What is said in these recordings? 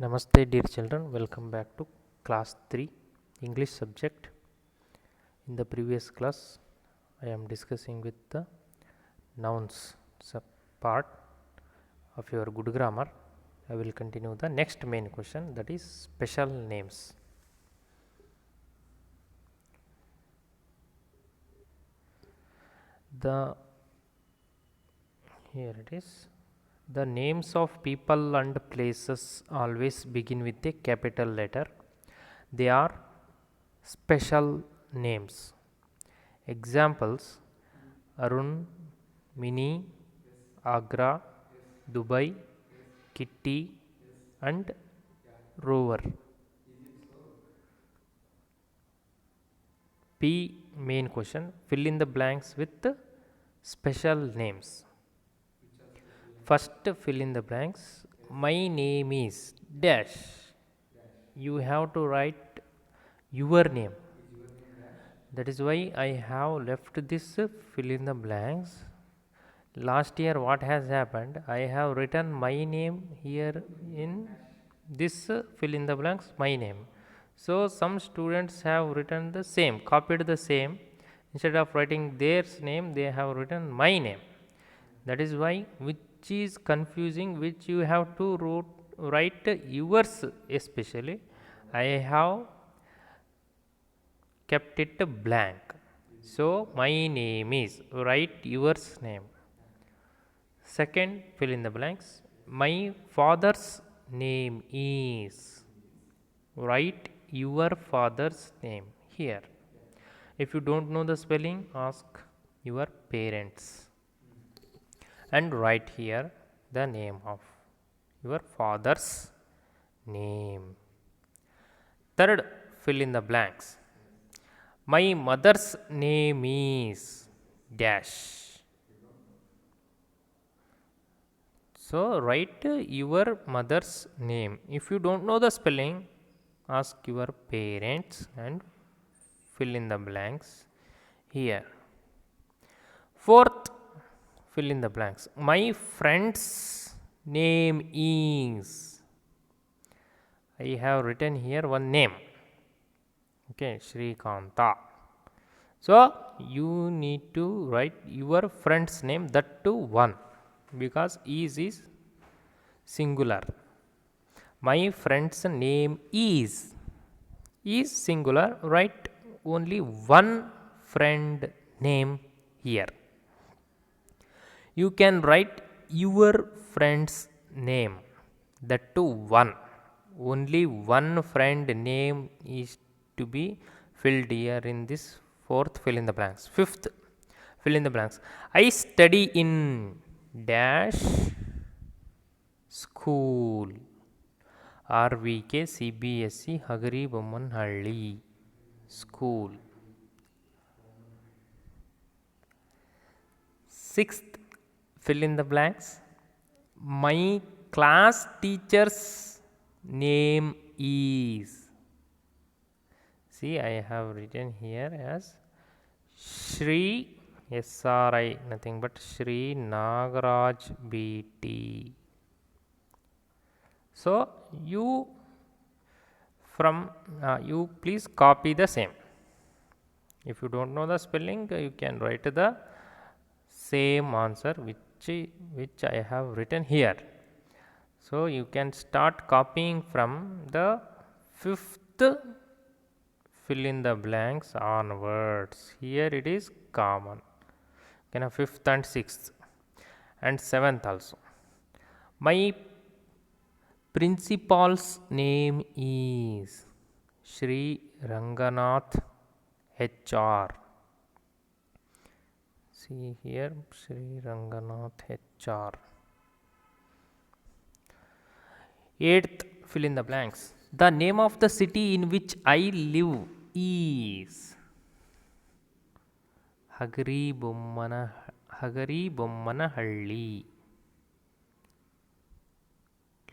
Namaste dear children, welcome back to class 3 English subject. In the previous class I am discussing with the nouns part of your good grammar. I will continue the next main question, that is special names. Here it is. The names of people and places always begin with a capital letter. They are special names. Examples: Arun, Mini, Agra, Dubai, Kitty, and Rover. P. Main question. Fill in the blanks with special names. First, fill in the blanks. My name is dash. You have to write your name. That is why I have left this fill in the blanks. Last year what has happened, I have written my name here in this fill in the blanks, my name. So some students have written the same, copied the same. Instead of writing their name, they have written my name. That is why, which is confusing, which you have to write yours especially. I have kept it blank. So my name is, write yours name. Second, fill in the blanks. My father's name is, write your father's name here. If you don't know the spelling, ask your parents and write here the name of your father's name. Third, fill in the blanks. My mother's name is dash. So write your mother's name. If you don't know the spelling, ask your parents and fill in the blanks here. Fourth, fill in the blanks. My friend's name is, I have written here one name. Okay, Shrikanta. So you need to write your friend's name, that too one, because is singular. My friend's name is singular. Write only one friend name here. You can write your friend's name, that too one. Only one friend name is to be filled here in this fourth fill in the blanks. Fifth, fill in the blanks. I study in dash school. RVK CBSE Hagari Bommanhalli school. Sixth, fill in the blanks. My class teacher's name is, see, I have written here as Shri SRI, nothing but Shri Nagaraj BT. So you please copy the same. If you don't know the spelling, you can write the same answer which I have written here. So you can start copying from the fifth fill in the blanks onwards. Here it is common. Fifth and sixth and seventh also. My principal's name is Shri Ranganath HR. See here, Shri Ranganath HR. Eighth, fill in the blanks. The name of the city in which I live is Hagari Bommanahalli.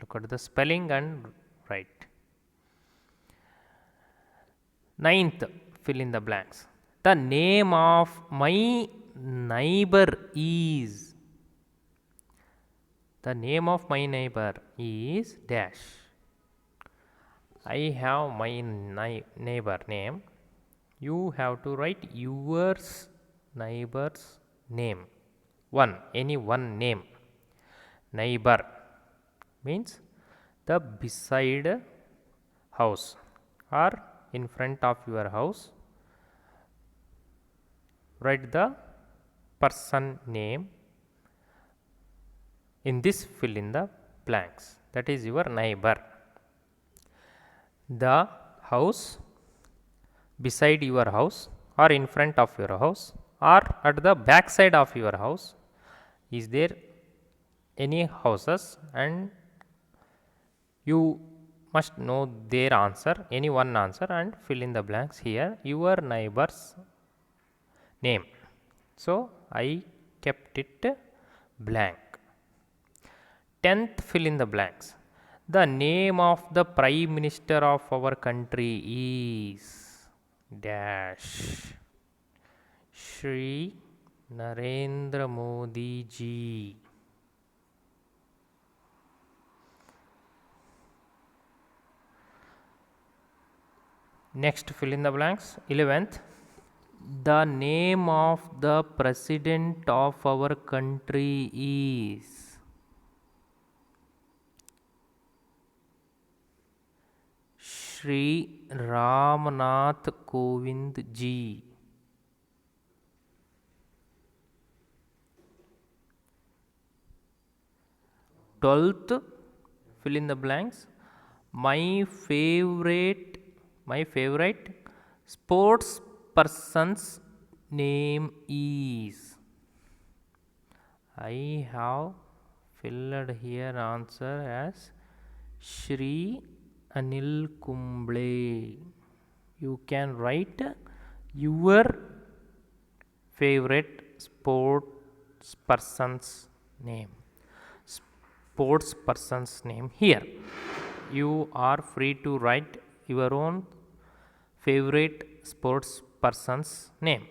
Look at the spelling and write. Ninth, fill in the blanks. The name of my neighbor is, the name of my neighbor is dash. I have my neighbor name. You have to write yours neighbor's name. Any one name. Neighbor means the beside house or in front of your house. Write the person name. In this, fill in the blanks. That is your neighbor. The house beside your house or in front of your house or at the back side of your house. Is there any houses? And you must know their answer, any one answer, and fill in the blanks here. Your neighbor's name. So I kept it blank. 10th, fill in the blanks. The name of the Prime Minister of our country is dash. Shri Narendra Modi ji. Next, fill in the blanks. 11th, the name of the President of our country is Shri Ramnath Kovind ji. 12th, fill in the blanks. My favorite sports person's name is. I have filled here answer as Shri Anil Kumble. You can write your favorite sports person's name. Sports person's name here. You are free to write your own favorite sports person's name.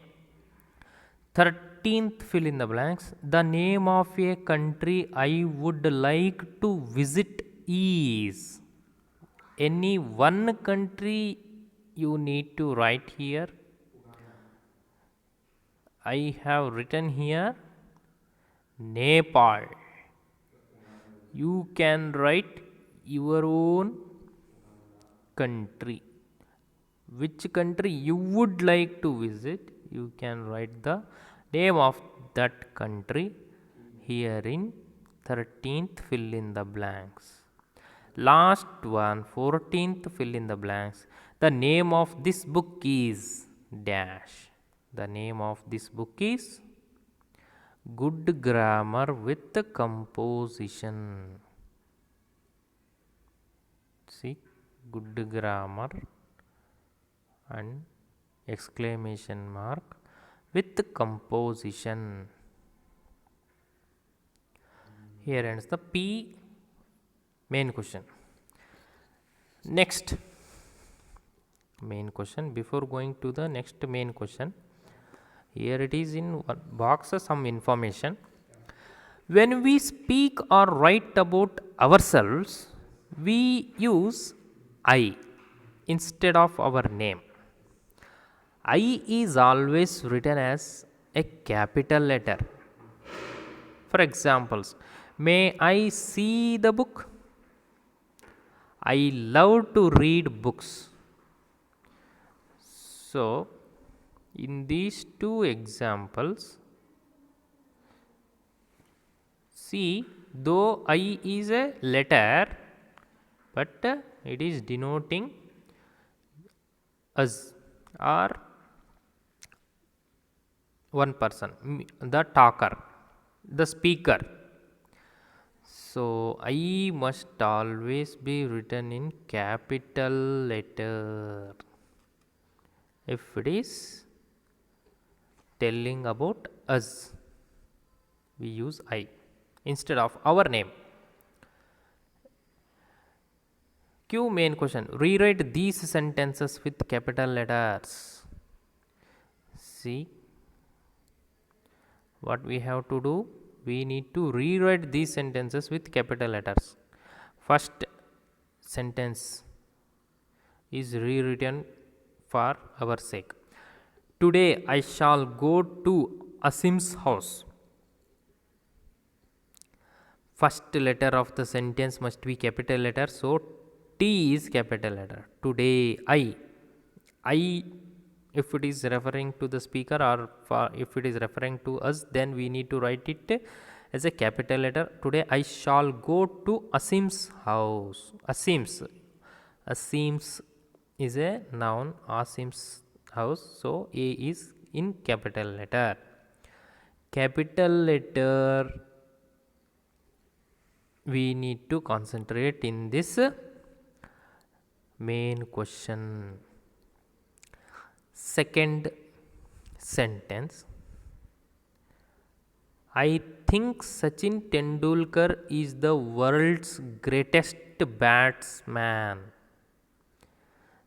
13th, fill in the blanks. The name of a country I would like to visit is. Any one country you need to write here. I have written here Nepal. You can write your own country. Which country you would like to visit, you can write the name of that country here in 13th, fill in the blanks. Last one, 14th, fill in the blanks. The name of this book is dash. The name of this book is Good Grammar with Composition. See, good grammar and exclamation mark with composition. Here ends the P main question. Next main question. Before going to the next main question, here it is in one box some information. When we speak or write about ourselves, we use I instead of our name. I is always written as a capital letter. For examples, may I see the book? I love to read books. So, in these two examples, see, though I is a letter, but it is denoting us or one person, the talker, the speaker. So, I must always be written in capital letter if it is telling about us. We use I instead of our name. Q main question. Rewrite these sentences with capital letters. See what we have to do. We need to rewrite these sentences with capital letters. First sentence is rewritten for our sake. Today I shall go to Asim's house. First letter of the sentence must be capital letter, so T is capital letter. Today I, if it is referring to the speaker or if it is referring to us, then we need to write it as a capital letter. Today I shall go to Asim's house. Asim's is a noun. Asim's house, so A is in capital letter. Capital letter we need to concentrate in this main question. Second sentence, I think Sachin Tendulkar is the world's greatest batsman.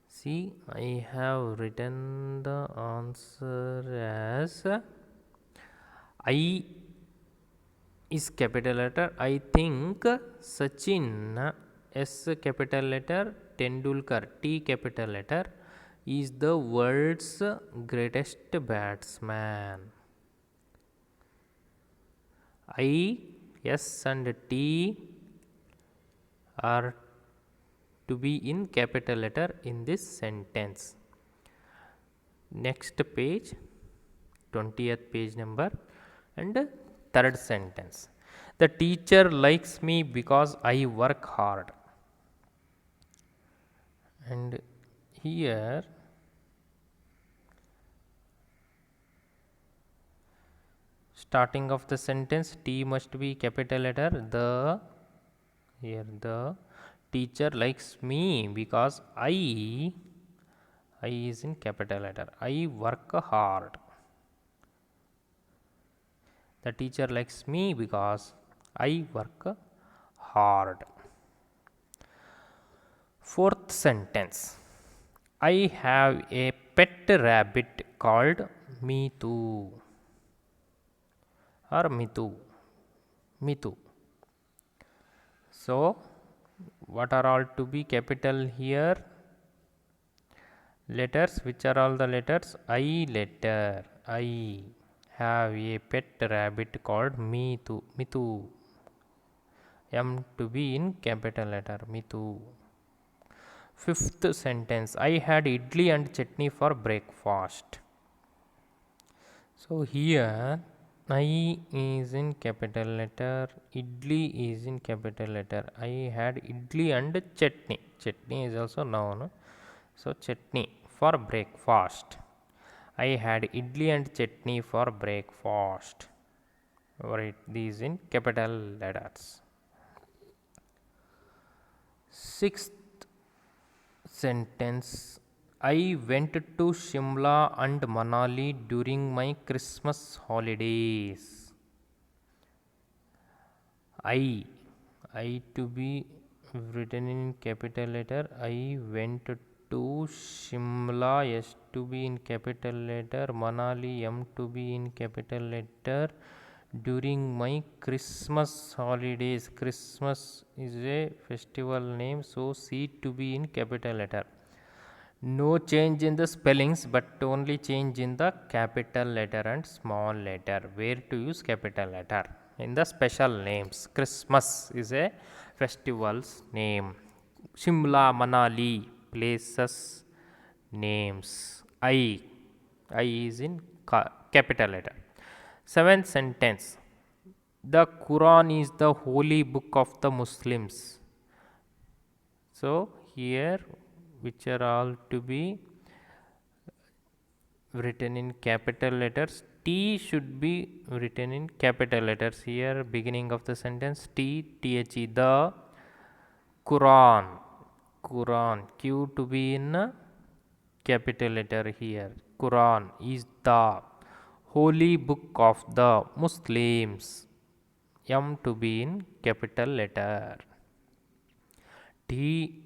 See, I have written the answer as I is capital letter. I think Sachin, S capital letter, Tendulkar, T capital letter, is the world's greatest batsman. I, S and T are to be in capital letter in this sentence. Next page, 20th page number, and third sentence. The teacher likes me because I work hard. And here starting of the sentence, T must be capital letter. The teacher likes me because I is in capital letter. I work hard. The teacher likes me because I work hard. Fourth sentence, I have a pet rabbit called Mitu or Mitu. So, what are all to be capital here? Letters, which are all the letters? I letter. I have a pet rabbit called Mitu. M to be in capital letter, Mitu. Fifth sentence, I had idli and chutney for breakfast. So here I is in capital letter, idli is in capital letter. I had idli and chutney. Chutney is also noun. So chutney for breakfast. I had idli and chutney for breakfast. Write these in capital letters. Sixth sentence, I went to Shimla and Manali during my Christmas holidays. I to be written in capital letter. I went to Shimla, S to be in capital letter. Manali, M to be in capital letter. During my Christmas holidays. Christmas is a festival name, so C to be in capital letter. No change in the spellings, but only change in the capital letter and small letter. Where to use capital letter? In the special names. Christmas is a festival's name. Shimla, Manali, places names. I is in capital letter. Seventh sentence, the Quran is the holy book of the Muslims. So here, which are all to be written in capital letters, T should be written in capital letters. Here, beginning of the sentence, T-H-E, the Quran, Q to be in capital letter here. Quran is the holy book of the Muslims. M to be in capital letter. T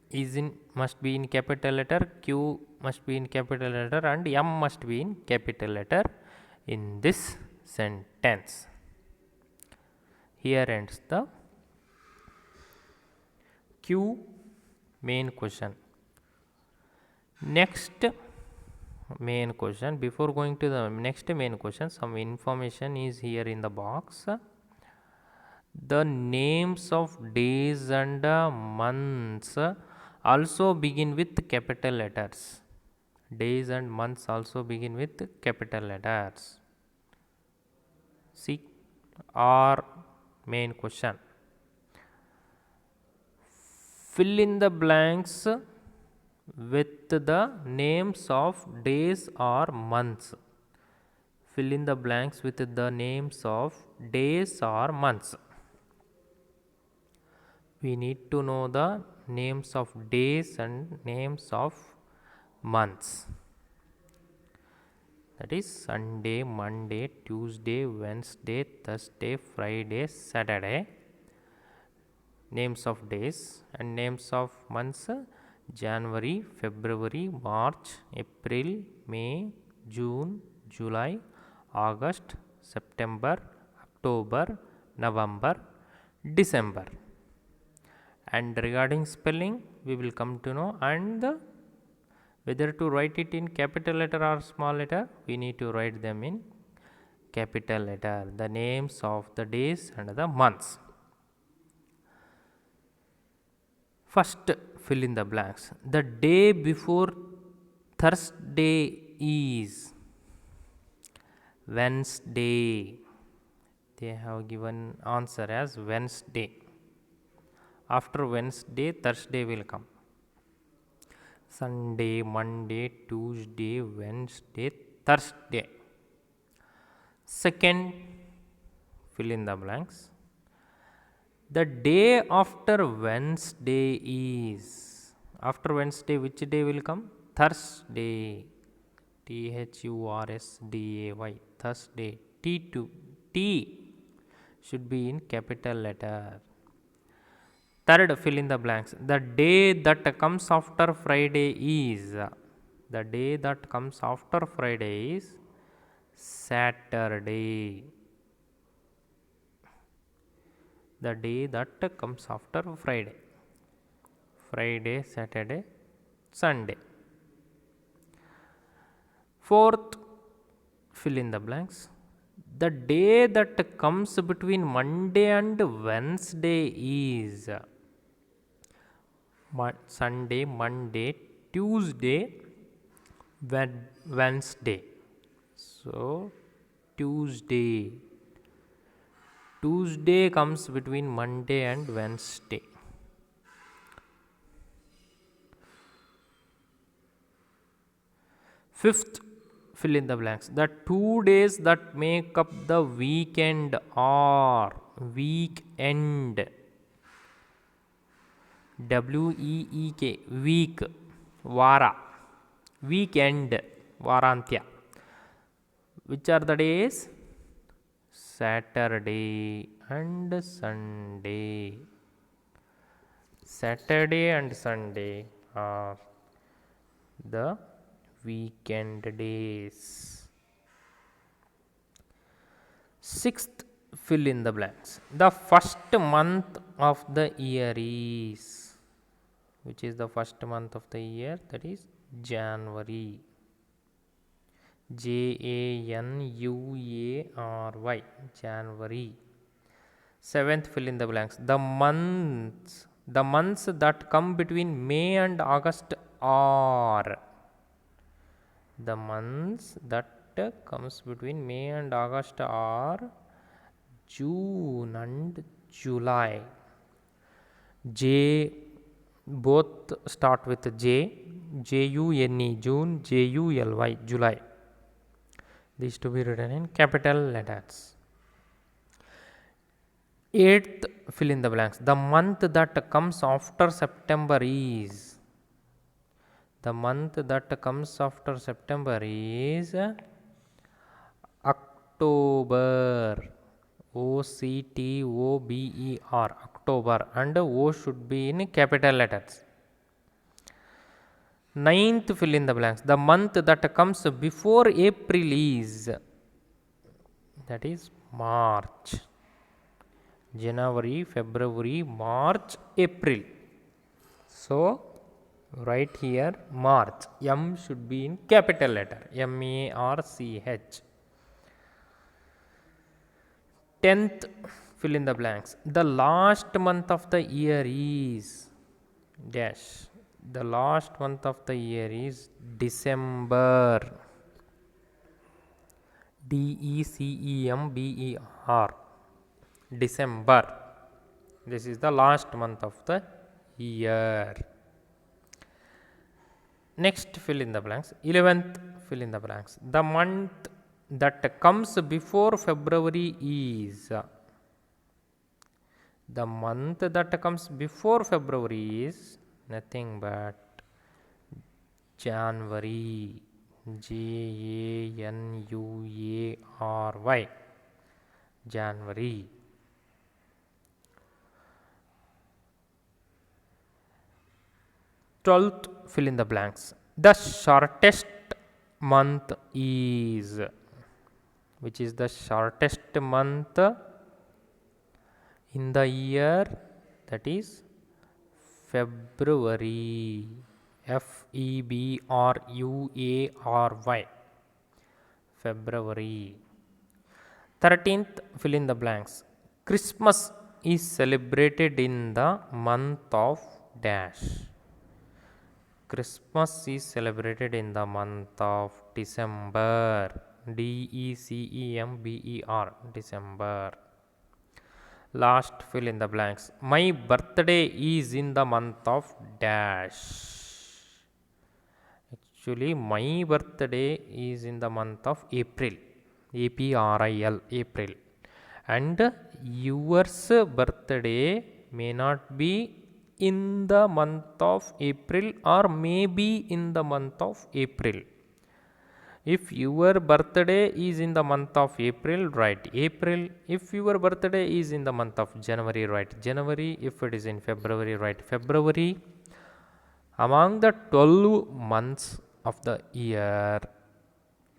is in must be in capital letter, Q must be in capital letter, and M must be in capital letter in this sentence. Here ends the Q main question. Next main question. Before going to the next main question, some information is here in the box. The names of days and months also begin with capital letters. Days and months also begin with capital letters. See, our main question. Fill in the blanks with the names of days or months. Fill in the blanks with the names of days or months. We need to know the names of days and names of months. That is Sunday, Monday, Tuesday, Wednesday, Thursday, Friday, Saturday. Names of days and names of months: January, February, March, April, May, June, July, August, September, October, November, December. And regarding spelling, we will come to know, and whether to write it in capital letter or small letter, we need to write them in capital letter, the names of the days and the months. First, fill in the blanks. The day before Thursday is Wednesday. They have given answer as Wednesday. After Wednesday, Thursday will come. Sunday, Monday, Tuesday, Wednesday, Thursday. Second, fill in the blanks. The day after Wednesday is. After Wednesday, which day will come? Thursday. Thursday. Thursday. T should be in capital letter. Third, fill in the blanks. The day that comes after Friday is. The day that comes after Friday is Saturday. The day that comes after Friday. Friday, Saturday, Sunday. Fourth, fill in the blanks. The day that comes between Monday and Wednesday is Sunday, Monday, Tuesday, Wednesday. So, Tuesday. Tuesday comes between Monday and Wednesday. Fifth, fill in the blanks. The 2 days that make up the weekend are weekend. WEEK, week, Vara, weekend, Varantya. Which are the days? Saturday and Sunday. Saturday and Sunday are the weekend days. Sixth, fill in the blanks. The first month of the year is. Which is the first month of the year? That is January. January. January. Seventh, fill in the blanks. The months that come between May and August are. The months that comes between May and August are June and July. Both start with June, June, July, July. These to be written in capital letters. Eighth, fill in the blanks. The month that comes after September is. The month that comes after September is October. October. October, and O should be in capital letters. Ninth, fill in the blanks. The month that comes before April is. That is March. January, February, March, April. So, Write here March. M should be in capital letter. M-A-R-C-H. 10th, fill in the blanks. The last month of the year is dash. The last month of the year is December. D-E-C-E-M-B-E-R. December. This is the last month of the year. Next, fill in the blanks. 11th, fill in the blanks. The month that comes before February is. The month that comes before February is nothing but January. January. January. 12th, fill in the blanks. The shortest month is. Which is the shortest month in the year? That is February. F-E-B-R-U-A-R-Y. February. 13th, fill in the blanks. Christmas is celebrated in the month of dash. Christmas is celebrated in the month of December. D-E-C-E-M-B-E-R. December. Last, fill in the blanks. My birthday is in the month of dash. Actually, my birthday is in the month of April. A-P-R-I-L. April. And yours birthday may not be in the month of April or maybe in the month of April. If your birthday is in the month of April, write April. If your birthday is in the month of January, write January. If it is in February, write February. Among the 12 months of the year,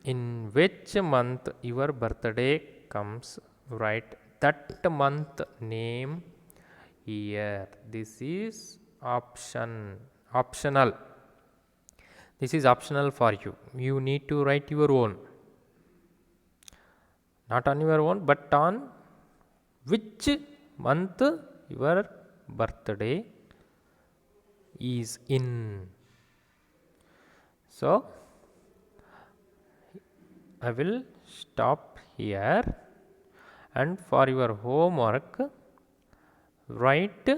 in which month your birthday comes, write that month name here. This is optional. This is optional for you. You need to write your own. Not on your own, but on which month your birthday is in. So, I will stop here, and for your homework, write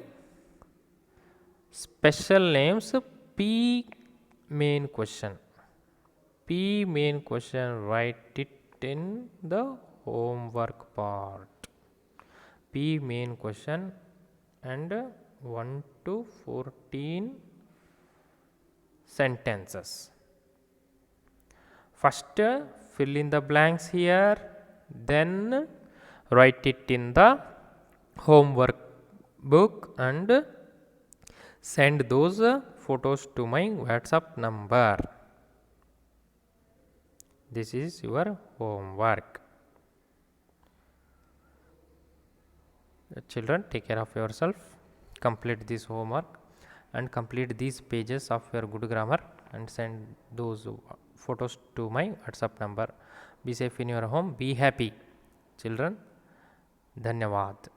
special names P main question. P main question, write it in the homework part. P main question and 1 to 14 sentences. First, fill in the blanks here, then write it in the homework book and send those photos to my WhatsApp number. This is your homework. Children, take care of yourself. Complete this homework and complete these pages of your good grammar and send those photos to my WhatsApp number. Be safe in your home. Be happy. Children, Dhanyavad.